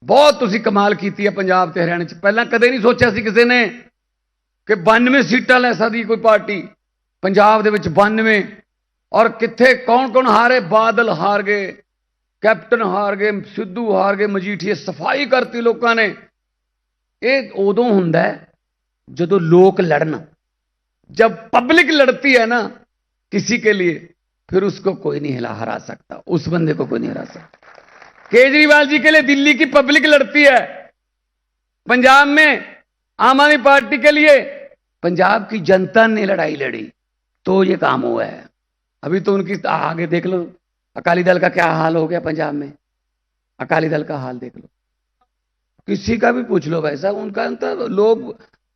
बहुत तुसी कमाल की है पंजाब ते हरियाणे च। पहला कदे नहीं सोचा सी किसी ने कि 92 सीटां लै सकदी कोई पार्टी पंजाब दे विच 92। और कित्थे कौन कौन हारे? बादल हार गए, कैप्टन हार गए, सिद्धू हार गए, मजीठीए सफाई करती लोगों ने। ये उदों हुंदा है जदों लोग लड़न। जब पब्लिक लड़ती है ना किसी के लिए, फिर उसको कोई नहीं हरा सकता, उस बंदे को कोई नहीं हरा सकता। केजरीवाल जी के लिए दिल्ली की पब्लिक लड़ती है, पंजाब में आम आदमी पार्टी के लिए पंजाब की जनता ने लड़ाई लड़ी, तो ये काम हुआ है। अभी तो उनकी आगे देख लो, अकाली दल का क्या हाल हो गया पंजाब में। अकाली दल का हाल देख लो, किसी का भी पूछ लो भाई साहब, उनका तो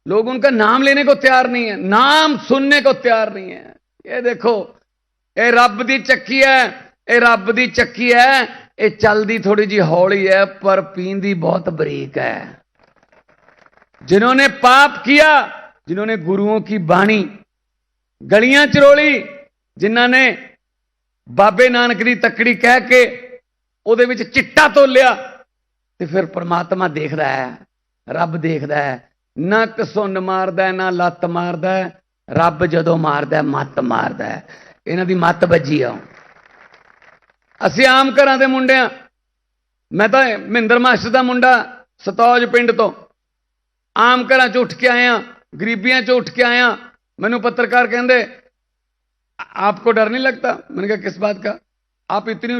लोग उनका नाम लेने को तैयार नहीं है, नाम सुनने को तैयार नहीं है। ये देखो, ये रब दी चक्की है, ये रब दी चक्की है। ये चलती थोड़ी जी हौली है पर पींदी बहुत बरीक है। जिन्होंने पाप किया, जिन्होंने गुरुओं की बाणी गलियां चरोली, जिन्होंने बाबे नानक दी तकड़ी कह के ਉਹਦੇ ਵਿੱਚ चिट्टा तोलिया, तो फिर परमात्मा देखता है, रब देखता है। ना घसुन मारदा है, ना लत्त मारदा है, रब जदों मारदा है मत मारदा है। इन्हां दी मत बजी आ। असीं आम घरां दे मुंडे आ। मैं तो महिंदर मास्टर दा मुंडा सतौज पिंड तो आम घरां च उठ के आया, गरीबियां च उठ के आया। मैनूं पत्रकार कहंदे आपको डर नहीं लगता? मैंने कहा किस बात का? आप इतनी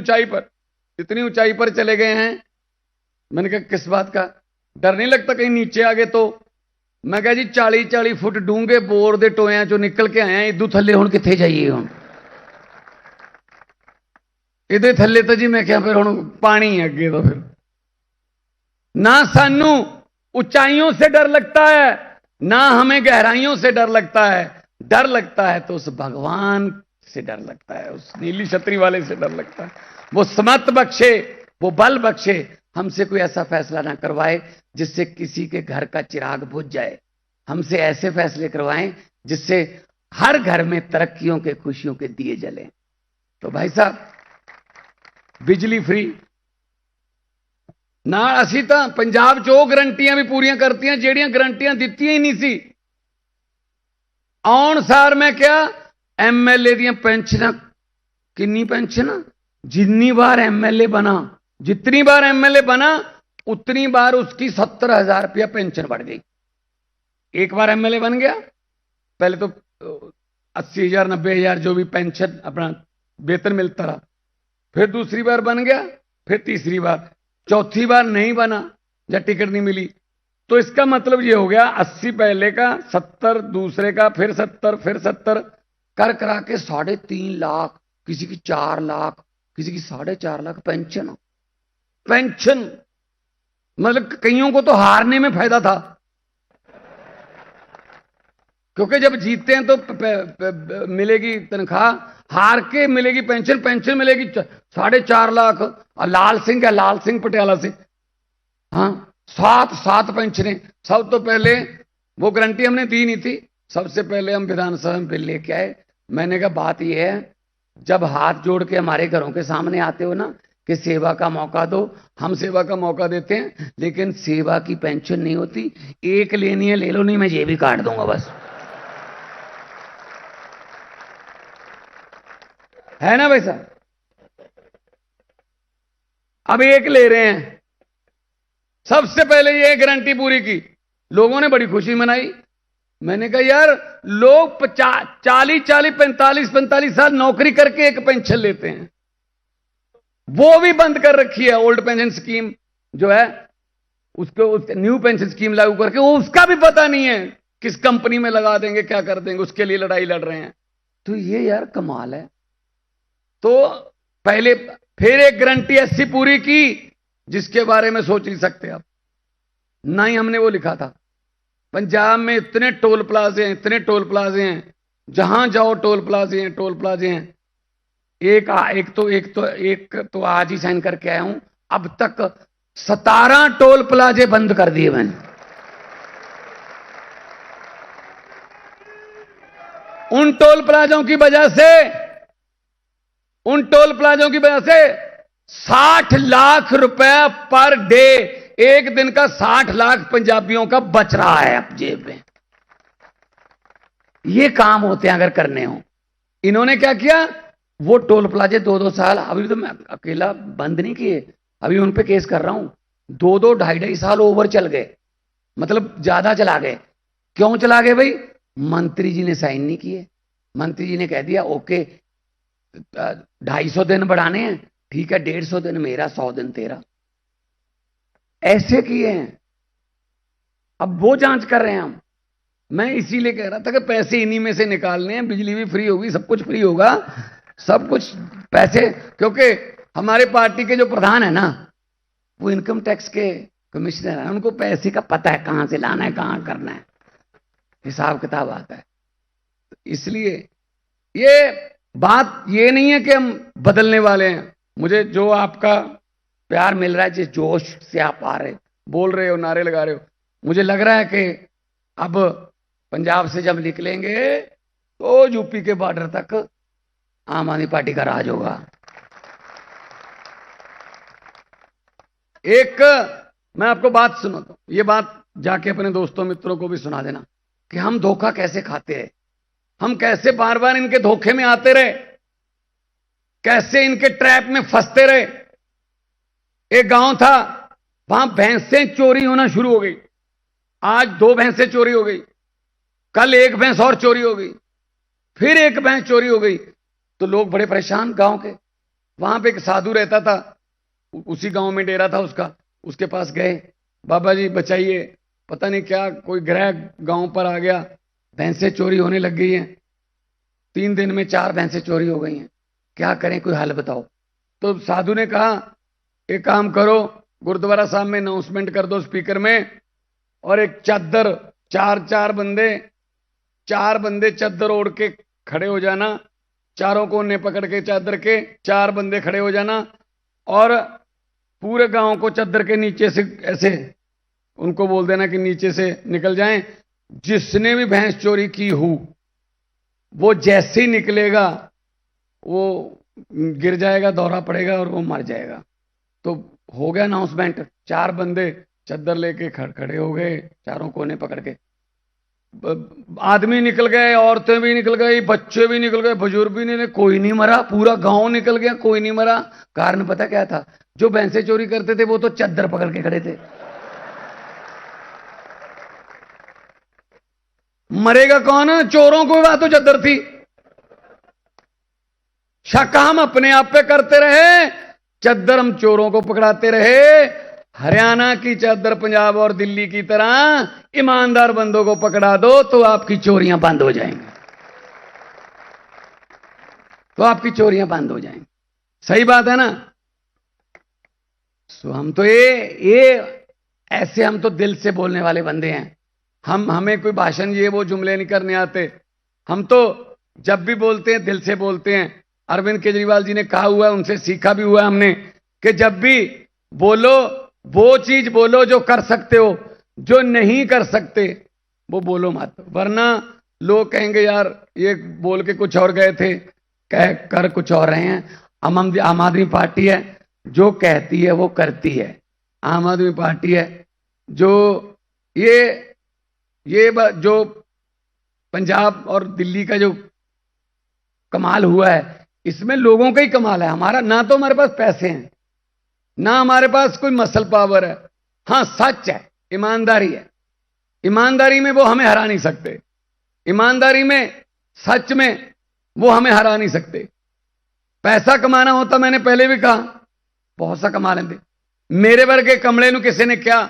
ऊंचाई पर चले गए हैं। मैंने कहा किस बात का डर नहीं लगता कहीं नीचे आ गए तो? मैं कहा जी 40-40 फुट डूंगे बोर दे टोयां चो निकल के आए हैं, इदू थल्ले हुण कित्थे जाइए? हुण इहदे थल्ले तो जी मैं क्या फिर हुण पानी है अगे। तो फिर ना सानू ऊंचाइयों से डर लगता है, ना हमें गहराइयों से डर लगता है। डर लगता है तो उस भगवान से डर लगता है, उस नीली छतरी वाले से डर लगता है। वो समत बख्शे, वो बल बख्शे, हमसे कोई ऐसा फैसला ना करवाए जिससे किसी के घर का चिराग बुझ जाए। हमसे ऐसे फैसले करवाएं जिससे हर घर में तरक्कियों के, खुशियों के दिए जलें। तो भाई साहब, बिजली फ्री ना, असी तो पंजाब चो गारंटियां भी पूरियां करती ਜਿਹੜੀਆਂ गारंटियां दित्तियां ही नहीं सी। आउण सार मैं क्या, एमएलए दी पेंशन, किन्नी पेंशन? जितनी बार एमएलए बना, जितनी बार एमएलए बना उतनी बार उसकी 70,000 रुपया पेंशन बढ़ गई। एक बार एमएलए बन गया, पहले तो 80,000 90,000 जो भी पेंशन अपना वेतन मिलता रहा। फिर दूसरी बार बन गया, फिर तीसरी बार, चौथी बार नहीं बना या टिकट नहीं मिली, तो इसका मतलब ये हो गया 80 पहले का, 70 दूसरे का, फिर 70, फिर 70 कर करा के 3.5 लाख, किसी की 4 लाख, किसी की 4.5 लाख पेंशन। मतलब कईयों को तो हारने में फायदा था, क्योंकि जब जीतते हैं तो मिलेगी तनख्वाह, हार के मिलेगी पेंशन। पेंशन मिलेगी 4.5 लाख। और लाल सिंह है, लाल सिंह पटियाला से, हाँ 7 पेंशनें। सब तो पहले वो गारंटी हमने दी नहीं थी, सबसे पहले हम विधानसभा में बिल लेके आए। मैंने कहा बात यह है, जब हाथ जोड़ के हमारे घरों के सामने आते हो ना कि सेवा का मौका दो, हम सेवा का मौका देते हैं, लेकिन सेवा की पेंशन नहीं होती। एक लेनी है ले लो, नहीं मैं ये भी काट दूंगा बस, है ना भाई साहब? अब एक ले रहे हैं। सबसे पहले ये गारंटी पूरी की, लोगों ने बड़ी खुशी मनाई। मैंने कहा यार, लोग 40 45 साल नौकरी करके एक पेंशन लेते हैं, वो भी बंद कर रखी है। ओल्ड पेंशन स्कीम जो है उसको न्यू पेंशन स्कीम लागू करके, वो उसका भी पता नहीं है किस कंपनी में लगा देंगे, क्या कर देंगे, उसके लिए लड़ाई लड़ रहे हैं। तो ये यार कमाल है। तो पहले फिर एक गारंटी ऐसी पूरी की जिसके बारे में सोच नहीं सकते आप। ना ही हमने वो लिखा था। पंजाब में इतने टोल प्लाजे हैं, इतने टोल प्लाजे हैं, जहां जाओ टोल प्लाजे हैं, टोल प्लाजे हैं। एक तो आज ही साइन करके आया हूं, अब तक 17 टोल प्लाजे बंद कर दिए मैंने। उन टोल प्लाजों की वजह से 60 लाख रुपए पर डे एक दिन का 60 लाख पंजाबियों का बच रहा है अब जेब में। ये काम होते हैं अगर करने हो। इन्होंने क्या किया, वो टोल प्लाजे 2-2 साल, अभी तो मैं अकेला बंद नहीं किए, अभी उन पे केस कर रहा हूं। 2-2 2.5 साल ओवर चल गए, मतलब ज्यादा चला गए। क्यों चला गए भाई? मंत्री जी ने साइन नहीं किए। मंत्री जी ने कह दिया ओके 250 दिन बढ़ाने हैं, ठीक है 150 दिन मेरा 100 दिन तेरा, ऐसे किए हैं। अब वो जांच कर रहे हैं हम। मैं इसीलिए कह रहा था कि पैसे इन्हीं में से निकालने हैं, बिजली भी फ्री होगी, सब कुछ फ्री होगा, सब कुछ पैसे। क्योंकि हमारे पार्टी के जो प्रधान है ना, वो इनकम टैक्स के कमिश्नर है, उनको पैसे का पता है कहां से लाना है कहां करना है, हिसाब किताब आता है। इसलिए ये बात ये नहीं है कि हम बदलने वाले हैं। मुझे जो आपका प्यार मिल रहा है, जिस जोश से आप आ रहे बोल रहे हो, नारे लगा रहे हो, मुझे लग रहा है कि अब पंजाब से जब निकलेंगे तो यूपी के बॉर्डर तक आम आदमी पार्टी का राज होगा। एक मैं आपको बात सुनाता हूं, ये बात जाके अपने दोस्तों मित्रों को भी सुना देना कि हम धोखा कैसे खाते हैं, हम कैसे बार बार इनके धोखे में आते रहे, कैसे इनके ट्रैप में फंसते रहे। एक गांव था, वहां भैंसें चोरी होना शुरू हो गई। आज 2 भैंसें चोरी हो गई, कल 1 भैंस और चोरी हो गई, फिर 1 भैंस चोरी हो गई। तो लोग बड़े परेशान गांव के। वहां पे एक साधु रहता था, उसी गांव में डेरा था उसका। उसके पास गए, बाबा जी बचाइए, पता नहीं क्या कोई ग्रह गांव पर आ गया, भैंसें चोरी होने लग गई हैं, 3 दिन में 4 भैंसें चोरी हो गई हैं, क्या करें, कोई हल बताओ। तो साधु ने कहा एक काम करो, गुरुद्वारा साहब में अनाउंसमेंट कर दो स्पीकर में, और एक चादर, 4 बंदे चादर ओढ़ के खड़े हो जाना, चारों कोने पकड़ के चादर के 4 बंदे खड़े हो जाना, और पूरे गांव को चादर के नीचे से ऐसे उनको बोल देना कि नीचे से निकल जाएं। जिसने भी भैंस चोरी की हो, वो जैसे ही निकलेगा वो गिर जाएगा, दौरा पड़ेगा और वो मर जाएगा। तो हो गया अनाउंसमेंट, 4 बंदे चादर लेके खड़े हो गए, चारों कोने पकड़ के। आदमी निकल गए, औरतें भी निकल गई, बच्चे भी निकल गए, बुजुर्ग भी नहीं, कोई नहीं मरा, पूरा गांव निकल गया, कोई नहीं मरा। कारण पता क्या था? जो भैंसे चोरी करते थे वो तो चादर पकड़ के खड़े थे। मरेगा कौन? चोरों को बात तो चादर थी। शक हम अपने आप पे करते रहे, चादर हम चोरों को पकड़ाते रहे। हरियाणा की चादर पंजाब और दिल्ली की तरह ईमानदार बंदों को पकड़ा दो तो आपकी चोरियां बंद हो जाएंगी, तो आपकी चोरियां बंद हो जाएंगी। सही बात है ना? सो हम तो ये ऐसे, हम तो दिल से बोलने वाले बंदे हैं। हमें कोई भाषण ये वो जुमले नहीं करने आते। हम तो जब भी बोलते हैं दिल से बोलते हैं। अरविंद केजरीवाल जी ने कहा हुआ है, उनसे सीखा भी हुआ है हमने, कि जब भी बोलो वो चीज बोलो जो कर सकते हो, जो नहीं कर सकते वो बोलो मत, वरना लोग कहेंगे यार ये बोल के कुछ और गए थे, कह कर कुछ और रहे हैं। आम आदमी पार्टी है, जो कहती है वो करती है। आम आदमी पार्टी है जो ये जो पंजाब और दिल्ली का जो कमाल हुआ है, इसमें लोगों का ही कमाल है। हमारा ना तो हमारे पास पैसे हैं, ना हमारे पास कोई मसल पावर है। हां सच है, ईमानदारी है। ईमानदारी में वो हमें हरा नहीं सकते। ईमानदारी में, सच में वो हमें हरा नहीं सकते। पैसा कमाना होता, मैंने पहले भी कहा, बहुत सा कमा लेंगे। मेरे वर्गे कमले ਨੂੰ ਕਿਸੇ ਨੇ ਕਿਹਾ,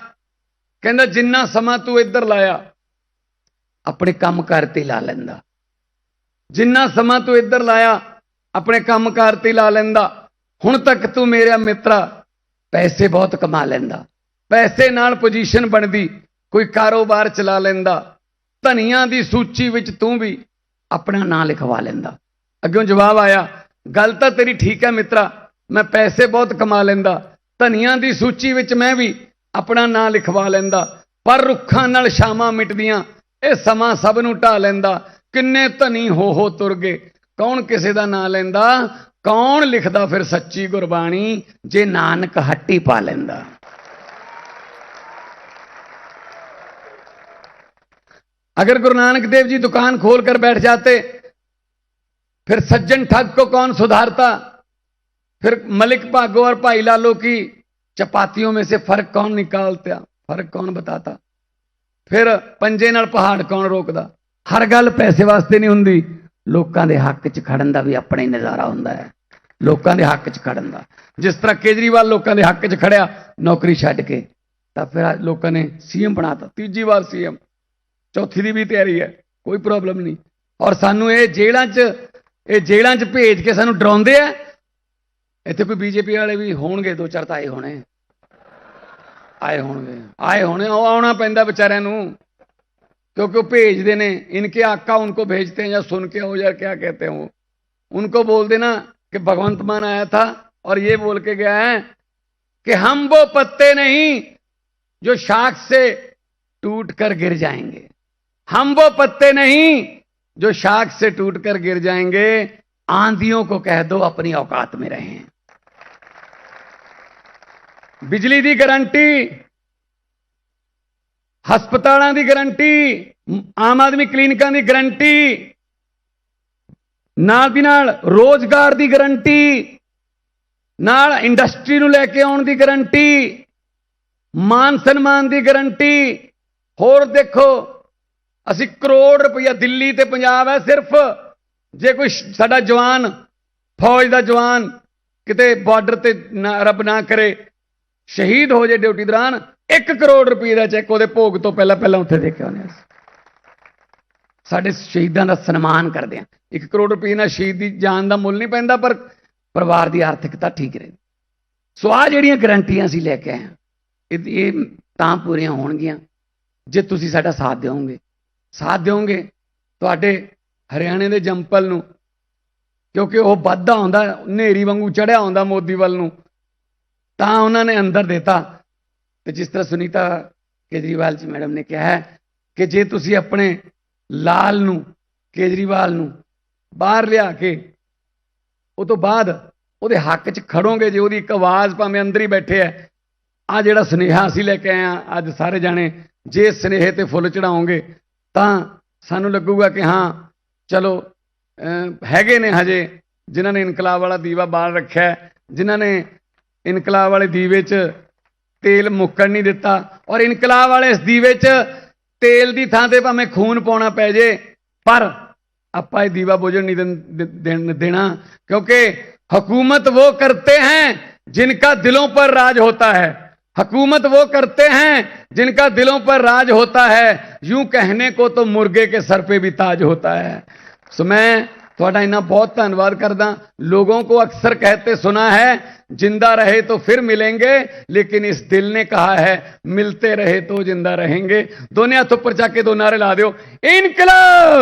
ਕਹਿੰਦਾ ਜਿੰਨਾ ਸਮਾਂ ਤੂੰ ਇੱਧਰ ਲਾਇਆ ਆਪਣੇ ਕੰਮ ਕਾਰ ਤੇ ਲਾ ਲੈਂਦਾ, ਜਿੰਨਾ ਸਮਾਂ ਤੂੰ ਇੱਧਰ ਲਾਇਆ ਆਪਣੇ ਕੰਮ ਕਾਰ ਤੇ ਲਾ ਲੈਂਦਾ, ਹੁਣ ਤੱਕ ਤੂੰ ਮੇਰਾ ਮਿੱਤਰਾ ਪੈਸੇ ਬਹੁਤ ਕਮਾ ਲੈਂਦਾ, ਪੈਸੇ ਨਾਲ ਪੋਜੀਸ਼ਨ ਬਣਦੀ, ਕੋਈ ਕਾਰੋਬਾਰ ਚਲਾ ਲੈਂਦਾ, ਧਨੀਆਂ ਦੀ ਸੂਚੀ ਵਿੱਚ ਤੂੰ ਵੀ ਆਪਣਾ ਨਾਂ ਲਿਖਵਾ ਲੈਂਦਾ। ਅੱਗੋਂ ਜਵਾਬ ਆਇਆ, ਗੱਲ ਤਾਂ ਤੇਰੀ ਠੀਕ ਹੈ ਮਿੱਤਰਾ, मैं पैसे बहुत कमा लेंदा, धनिया की सूची विच मैं भी अपना नां लिखवा लेंदा, पर रुखां नाल छावां मिटदियां ये समा सब नूं ढा लेंदा। किन्ने धनी हो तुर गए, कौन किसे दा नां लेंदा, कौन लिखदा फिर सच्ची गुरबाणी जे नानक हट्टी पा लेंदा। अगर गुरु नानक देव जी दुकान खोल कर बैठ जाते, फिर सज्जन ठग को कौन सुधारता? फिर मलिक भागो और भाई लालो की चपातियों में से फर्क कौन निकालता, फर्क कौन बताता? फिर पंजे नाल पहाड़ कौन रोकदा? हर गल पैसे वास्ते नहीं हुंदी, लोकां दे हक च खड़न दा भी अपना ही नज़ारा हुंदा है, लोकां दे हक च खड़न दा। जिस तरह केजरीवाल लोकां दे हक च खड़िया नौकरी छड्ड के, तो फिर लोकां ने सीएम बनाता, तीजी बार सीएम, चौथी दी भी तैयारी है, कोई प्रॉब्लम नहीं। और सानू ये जेलां च भेज के सानू डराउंदे आ। इत्थे कोई बीजेपी वाले भी होणगे, दो चार तो आए होने, आए होने आउणा पैंदा बेचारिਆਂ ਨੂੰ, क्योंकि वो भेजते ने, इनके आका उनको भेजते हैं, या सुन के हो या क्या कहते हैं वो, उनको बोल देना कि भगवंत मान आया था और ये बोल के गया है कि हम वो पत्ते नहीं जो शाख से टूट कर गिर जाएंगे, हम वो पत्ते नहीं जो शाख से टूट कर गिर जाएंगे, आंधियों को कह दो अपनी औकात में रहें। बिजली दी गारंटी, हस्पतालों की गारंटी, आम आदमी क्लीनिकां की गारंटी, नाल दी नाल रोजगार की गारंटी, नाल इंडस्ट्री नूं लैके आउण दी गारंटी, मान सन्मान की गारंटी। होर देखो, असी करोड़ रुपया दिल्ली ते पंजाब है सिर्फ, जे कोई साडा जवान, फौज का जवान किते बॉर्डर ते रब ना करे शहीद हो जाए ड्यूटी दौरान, 1 करोड़ रुपये का चैक वो भोग तो पहला उत्थे देखे होने। साडे शहीदों का सन्मान करते हैं, 1 करोड़ रुपये ना शहीद की जान का मुल नहीं पैंदा, पर परिवार की आर्थिकता ठीक रहे। सो आ जिहड़ियां गारंटियां असीं लैके आए, ये तां पूरियां होणगियां जे तुसीं साडा साथ दिओगे तुहाडे हरियाणे के जंपल नूं, क्योंकि वह वधदा आउंदा नेरी वांगू चढ़िया आउंदा मोदी वल नूं, तां उन्होंने अंदर देता। तो जिस तरह सुनीता केजरीवाल जी मैडम ने कहा है कि जे तुसीं अपने लाल नूं, केजरीवाल नूं बाहर लिया के उस तो बाद उहदे हक च खड़ोगे, जे उहदी एक आवाज़ भावें अंदर ही बैठे है, आ जिहड़ा सुनेहा असीं लैके आए हां अज सारे जाने, जे सुनेहे ते फुल चढ़ाओगे तां सानूं लगूगा कि हाँ चलो हैगे ने हजे जिन्हां ने इनकलाब वाला दीवा बाल रखा है, जिन्हां ने इनकलाब वाले दीवे च तेल मुक्कण नहीं दिता, और इनकलाब वाले इस दीवे च तेल की थां ते भावें खून पाउणा पै जे, पर आपां इह दीवा बुझण नहीं देना, क्योंकि हुकूमत वो करते हैं जिनका दिलों पर राज होता है, हुकूमत वो करते हैं जिनका दिलों पर राज होता है, यूं कहने को तो मुर्गे के सर पे भी ताज होता है। सो मैं थोड़ा इन्ना बहुत धन्यवाद करदा। लोगों को अक्सर कहते सुना है जिंदा रहे तो फिर मिलेंगे, लेकिन इस दिल ने कहा है मिलते रहे तो जिंदा रहेंगे। दोनों हाथ ऊपर जाके 2 नारे ला दो, इनकलाब।